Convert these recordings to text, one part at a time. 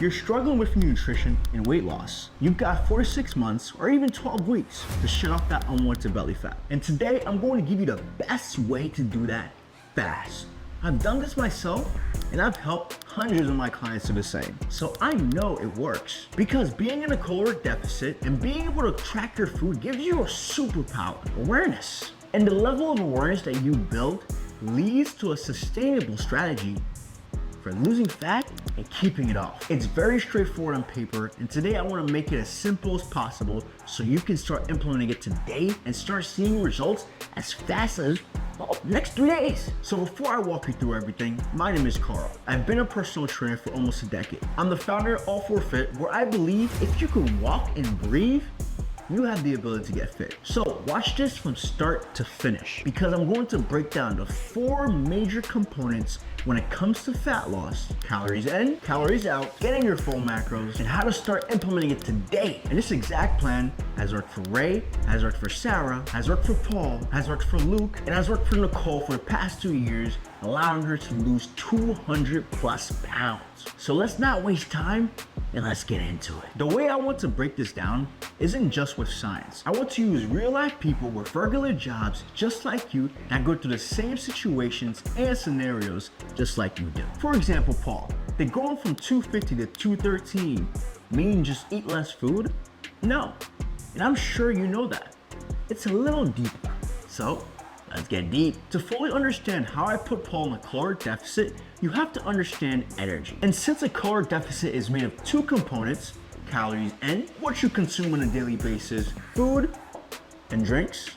You're struggling with nutrition and weight loss. You've got 4 to 6 months or even 12 weeks to shed off that unwanted belly fat. And today I'm going to give you the best way to do that fast. I've done this myself and I've helped hundreds of my clients do the same. So I know it works because being in a caloric deficit and being able to track your food gives you a superpower, awareness. And the level of awareness that you build leads to a sustainable strategy for losing fat and keeping it off. It's very straightforward on paper, and today I want to make it as simple as possible so you can start implementing it today and start seeing results as fast as the next 3 days. So before I walk you through everything, my name is Karl. I've been a personal trainer for almost a decade. I'm the founder of All 4 Fit, where I believe if you can walk and breathe, you have the ability to get fit. So watch this from start to finish because I'm going to break down the 4 major components when it comes to fat loss: calories in, calories out, getting your full macros, and how to start implementing it today. And this exact plan has worked for Ray, has worked for Sarah, has worked for Paul, has worked for Luke, and has worked for Nicole for the past 2 years, allowing her to lose 200 plus pounds. So let's not waste time and let's get into it. The way I want to break this down isn't just with science. I want to use real life people with regular jobs just like you that go through the same situations and scenarios just like you do. For example, Paul, did going from 250 to 213 mean just eat less food? No, and I'm sure you know that. It's a little deeper. So let's get deep. To fully understand how I put Paul in a caloric deficit, you have to understand energy. And since a caloric deficit is made of 2 components, calories in, what you consume on a daily basis, food and drinks,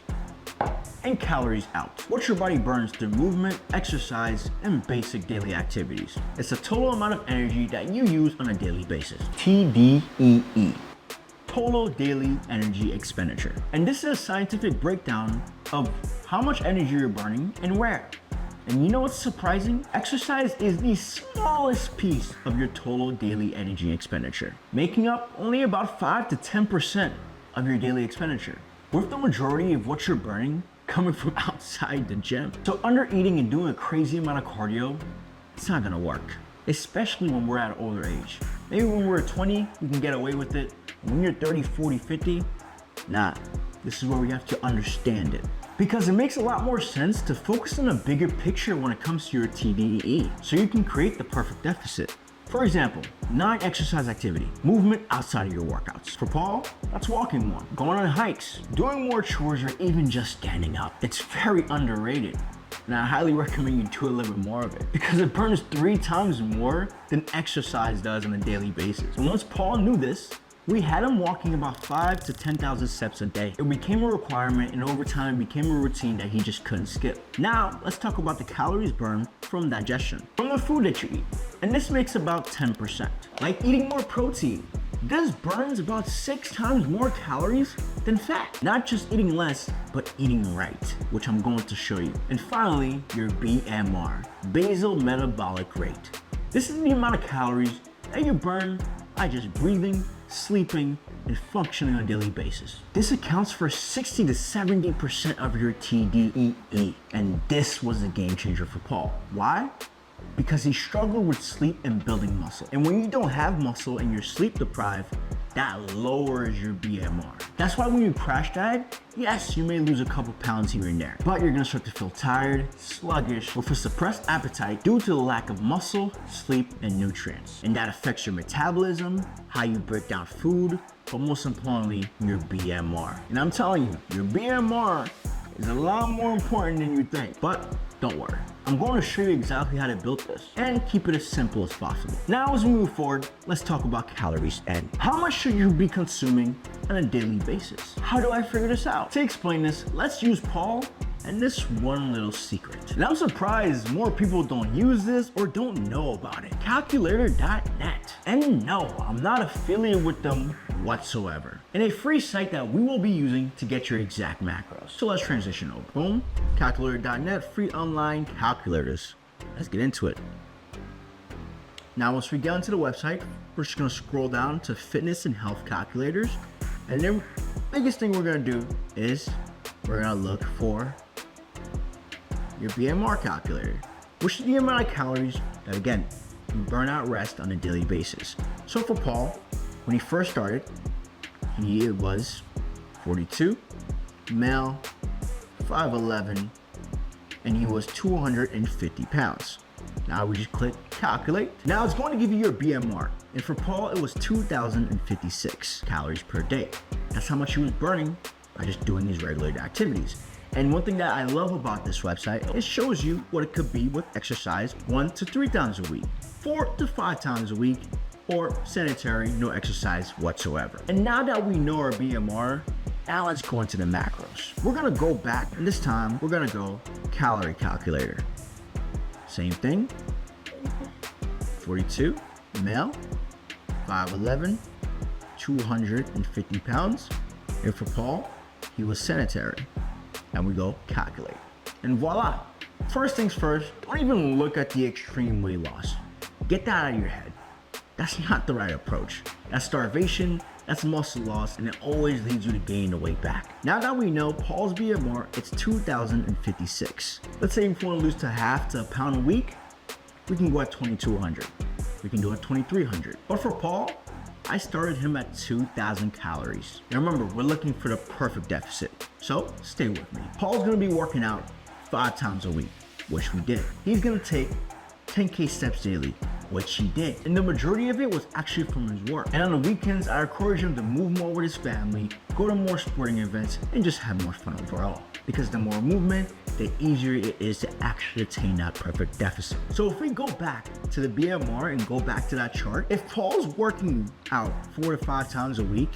and calories out, what your body burns through movement, exercise, and basic daily activities. It's the total amount of energy that you use on a daily basis. TDEE. Total daily energy expenditure. And this is a scientific breakdown of how much energy you're burning and where. And you know what's surprising? Exercise is the smallest piece of your total daily energy expenditure, making up only about 5 to 10% of your daily expenditure, with the majority of what you're burning coming from outside the gym. So under eating and doing a crazy amount of cardio, it's not gonna work, especially when we're at an older age. Maybe when we're 20, we can get away with it. When you're 30, 40, 50, nah, this is where we have to understand it. Because it makes a lot more sense to focus on a bigger picture when it comes to your TDEE, so you can create the perfect deficit. For example, non-exercise activity, movement outside of your workouts. For Paul, that's walking more, going on hikes, doing more chores, or even just standing up. It's very underrated. And I highly recommend you do a little bit more of it because it burns 3 times more than exercise does on a daily basis. And once Paul knew this, we had him walking about 5 to 10,000 steps a day. It became a requirement, and over time it became a routine that he just couldn't skip. Now, let's talk about the calories burned from digestion, from the food that you eat. And this makes about 10%. Like eating more protein. This burns about 6 times more calories than fat. Not just eating less, but eating right, which I'm going to show you. And finally, your BMR, basal metabolic rate. This is the amount of calories that you burn by just breathing, sleeping, and functioning on a daily basis. This accounts for 60 to 70% of your TDEE. And this was a game changer for Paul. Why? Because he struggled with sleep and building muscle. And when you don't have muscle and you're sleep deprived, that lowers your BMR. That's why when you crash diet, yes, you may lose a couple pounds here and there, but you're gonna start to feel tired, sluggish, with a suppressed appetite due to the lack of muscle, sleep, and nutrients. And that affects your metabolism, how you break down food, but most importantly, your BMR. And I'm telling you, your BMR is a lot more important than you think, but don't worry. I'm going to show you exactly how to build this and keep it as simple as possible. Now, as we move forward, let's talk about calories in. How much should you be consuming on a daily basis? How do I figure this out? To explain this, let's use Paul and this one little secret. And I'm surprised more people don't use this or don't know about it. Calculator.net. And no, I'm not affiliated with them whatsoever. And a free site that we will be using to get your exact macros. So let's transition over. Boom, calculator.net, free online calculators. Let's get into it. Now, once we get onto the website, we're just gonna scroll down to fitness and health calculators. And then the biggest thing we're gonna do is we're gonna look for your BMR calculator, which is the amount of calories that, again, and burn out rest on a daily basis. So for Paul, when he first started, he was 42, male, 5'11", and he was 250 pounds. Now we just click calculate. Now it's going to give you your BMR. And for Paul, it was 2,056 calories per day. That's how much he was burning by just doing his regular activities. And one thing that I love about this website, it shows you what it could be with exercise 1 to 3 times a week, 4 to 5 times a week, or sedentary, no exercise whatsoever. And now that we know our BMR, now let's go into the macros. We're gonna go back, and this time we're gonna go calorie calculator. Same thing, 42, male, 5'11", 250 pounds. And for Paul, he was sedentary. And we go calculate. And voila. First things first, don't even look at the extreme weight loss. Get that out of your head. That's not the right approach. That's starvation, that's muscle loss, and it always leads you to gain the weight back. Now that we know Paul's BMR, it's 2,056. Let's say if you want to lose to half to a pound a week, we can go at 2,200. We can do it 2,300. But for Paul, I started him at 2,000 calories. Now remember, we're looking for the perfect deficit. So stay with me. Paul's gonna be working out 5 times a week, which we did. He's gonna take 10K steps daily, which he did. And the majority of it was actually from his work. And on the weekends, I encourage him to move more with his family, go to more sporting events, and just have more fun overall. Because the more movement, the easier it is to actually attain that perfect deficit. So if we go back to the BMR and go back to that chart, if Paul's working out 4 to 5 times a week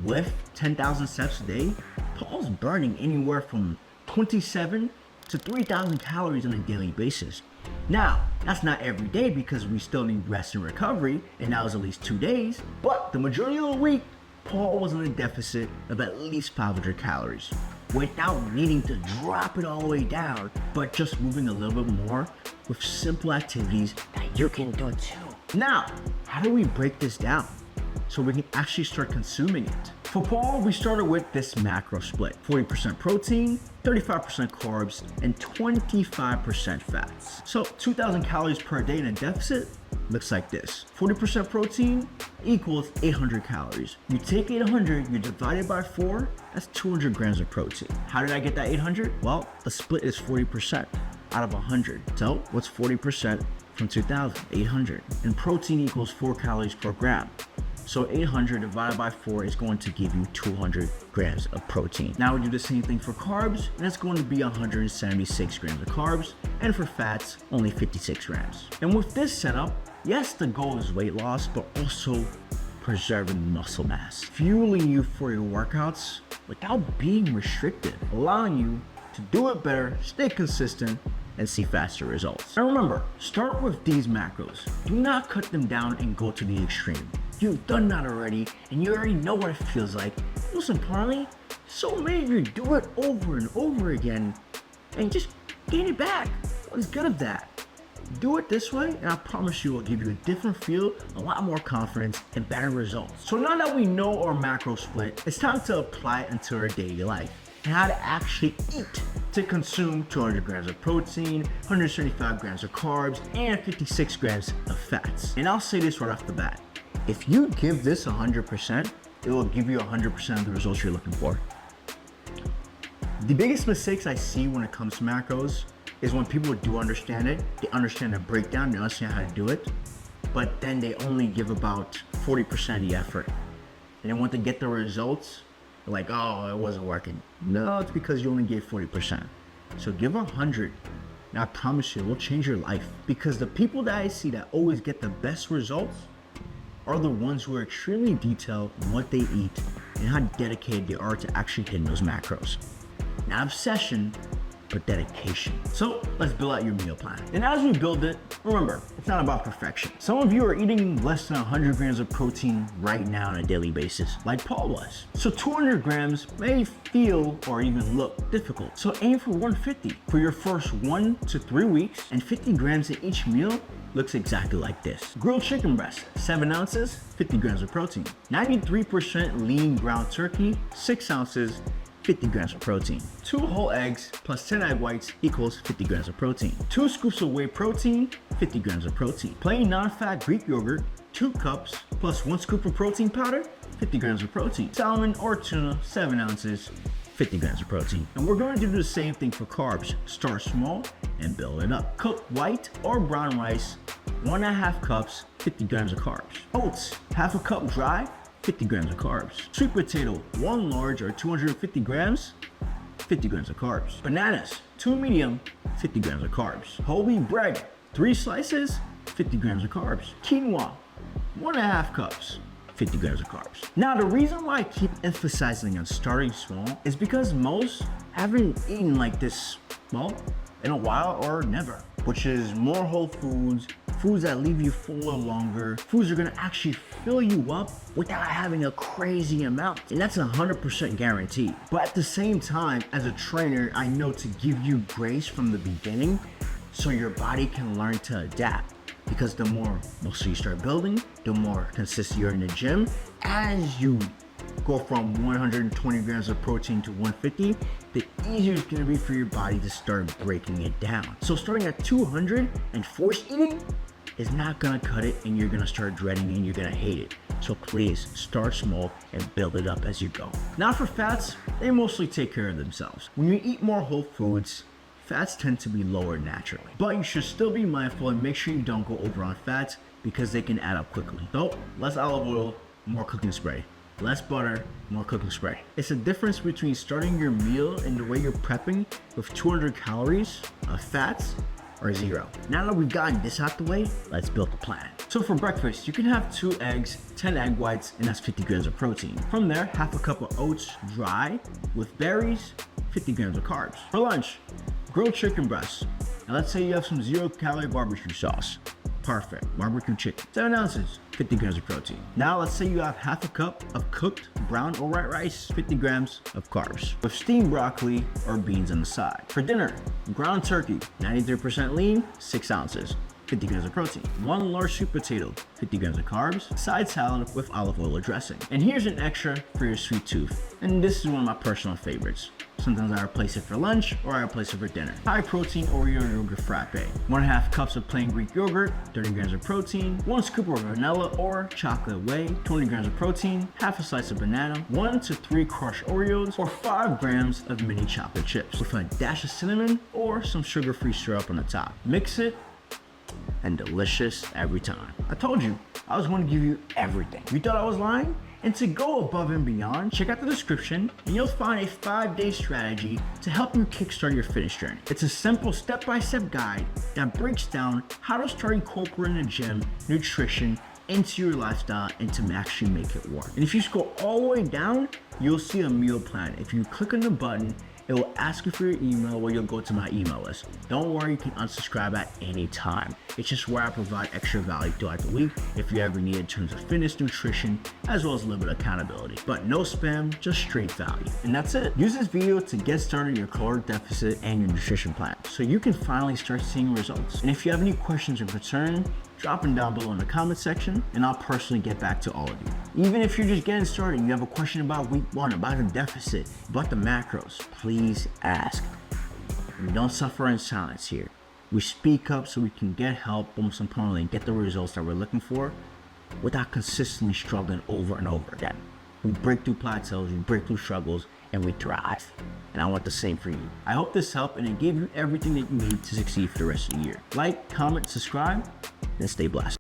with 10,000 steps a day, Paul's burning anywhere from 27 to 3,000 calories on a daily basis. Now, that's not every day because we still need rest and recovery, and that was at least 2 days, but the majority of the week, Paul was in a deficit of at least 500 calories without needing to drop it all the way down, but just moving a little bit more with simple activities that you can do too. Now, how do we break this down so we can actually start consuming it? For Paul, we started with this macro split: 40% protein, 35% carbs, and 25% fats. So 2,000 calories per day in a deficit looks like this. 40% protein equals 800 calories. You take 800, you divide it by 4, that's 200 grams of protein. How did I get that 800? Well, the split is 40% out of 100. So what's 40% from 2,000? 800. And protein equals 4 calories per gram. So 800 divided by 4 is going to give you 200 grams of protein. Now we do the same thing for carbs, and it's going to be 176 grams of carbs, and for fats, only 56 grams. And with this setup, yes, the goal is weight loss, but also preserving muscle mass, fueling you for your workouts without being restricted, allowing you to do it better, stay consistent, and see faster results. And remember, start with these macros. Do not cut them down and go to the extreme. You've done that already, and you already know what it feels like. Most importantly, so many of you do it over and over again, and just gain it back. What's good of that? Do it this way, and I promise you, it'll give you a different feel, a lot more confidence, and better results. So now that we know our macro split, it's time to apply it into our daily life and how to actually eat to consume 200 grams of protein, 175 grams of carbs, and 56 grams of fats. And I'll say this right off the bat. If you give this 100%, it will give you 100% of the results you're looking for. The biggest mistakes I see when it comes to macros is when people do understand it, they understand the breakdown, they understand how to do it, but then they only give about 40% of the effort. And then when they get the results, they're like, oh, it wasn't working. No, it's because you only gave 40%. So give 100. And I promise you, it will change your life. Because the people that I see that always get the best results are the ones who are extremely detailed in what they eat and how dedicated they are to actually hitting those macros. Not obsession, but dedication. So let's build out your meal plan. And as we build it, remember, it's not about perfection. Some of you are eating less than 100 grams of protein right now on a daily basis, like Paul was. So 200 grams may feel or even look difficult. So aim for 150 for your first 1 to 3 weeks, and 50 grams in each meal looks exactly like this. Grilled chicken breast, 7 ounces, 50 grams of protein. 93% lean ground turkey, 6 ounces, 50 grams of protein. 2 whole eggs plus 10 egg whites equals 50 grams of protein. 2 scoops of whey protein, 50 grams of protein. Plain non-fat Greek yogurt, 2 cups plus 1 scoop of protein powder, 50 grams of protein. Salmon or tuna, 7 ounces, 50 grams of protein. And we're going to do the same thing for carbs. Start small and build it up. Cooked white or brown rice, 1.5 cups, 50 grams of carbs. Oats, half a cup dry, 50 grams of carbs. Sweet potato, 1 large or 250 grams, 50 grams of carbs. Bananas, 2 medium, 50 grams of carbs. Whole wheat bread, 3 slices, 50 grams of carbs. Quinoa, 1.5 cups, 50 grams of carbs. Now, the reason why I keep emphasizing on starting small is because most haven't eaten like this, well, in a while or never, which is more whole foods, foods that leave you fuller longer, foods that are gonna actually fill you up without having a crazy amount. And that's 100% guaranteed. But at the same time, as a trainer, I know to give you grace from the beginning so your body can learn to adapt. Because the more muscle you start building, the more consistent you're in the gym. As you go from 120 grams of protein to 150, the easier it's gonna be for your body to start breaking it down. So starting at 200 and force eating is not gonna cut it, and you're gonna start dreading it and you're gonna hate it. So please start small and build it up as you go. Now for fats, they mostly take care of themselves. When you eat more whole foods, fats tend to be lower naturally, but you should still be mindful and make sure you don't go over on fats because they can add up quickly. So less olive oil, more cooking spray. Less butter, more cooking spray. It's the difference between starting your meal and the way you're prepping with 200 calories of fats or 0. Now that we've gotten this out the way, let's build the plan. So for breakfast, you can have 2 eggs, 10 egg whites, and that's 50 grams of protein. From there, half a cup of oats dry with berries, 50 grams of carbs. For lunch, grilled chicken breasts. Now let's say you have some 0-calorie barbecue sauce. Perfect, barbecue chicken. 7 ounces, 50 grams of protein. Now let's say you have half a cup of cooked brown or white rice, 50 grams of carbs, with steamed broccoli or beans on the side. For dinner, ground turkey, 93% lean, 6 ounces, 50 grams of protein. 1 large sweet potato, 50 grams of carbs, side salad with olive oil or dressing. And here's an extra for your sweet tooth. And this is one of my personal favorites. Sometimes I replace it for lunch or I replace it for dinner. High protein Oreo yogurt frappe. 1.5 cups of plain Greek yogurt, 30 grams of protein, 1 scoop of vanilla or chocolate whey, 20 grams of protein, half a slice of banana, 1 to 3 crushed Oreos, or 5 grams of mini chocolate chips with a dash of cinnamon or some sugar-free syrup on the top. Mix it, and delicious every time. I told you, I was going to give you everything. You thought I was lying? And to go above and beyond, check out the description and you'll find a 5-day strategy to help you kickstart your fitness journey. It's a simple step-by-step guide that breaks down how to start incorporating the gym, nutrition into your lifestyle and to actually make it work. And if you scroll all the way down, you'll see a meal plan. If you click on the button, it will ask you for your email where you'll go to my email list. Don't worry, you can unsubscribe at any time. It's just where I provide extra value throughout the week if you ever need in terms of fitness, nutrition, as well as a little bit of accountability. But no spam, just straight value. And that's it. Use this video to get started in your caloric deficit and your nutrition plan so you can finally start seeing results. And if you have any questions or concerns, drop them down below in the comment section and I'll personally get back to all of you. Even if you're just getting started and you have a question about week 1, about the deficit, about the macros, please ask. We don't suffer in silence here. We speak up so we can get help, but most importantly, get the results that we're looking for without consistently struggling over and over again. We break through plateaus, we break through struggles, and we thrive. And I want the same for you. I hope this helped and it gave you everything that you need to succeed for the rest of the year. Like, comment, subscribe, and stay blessed.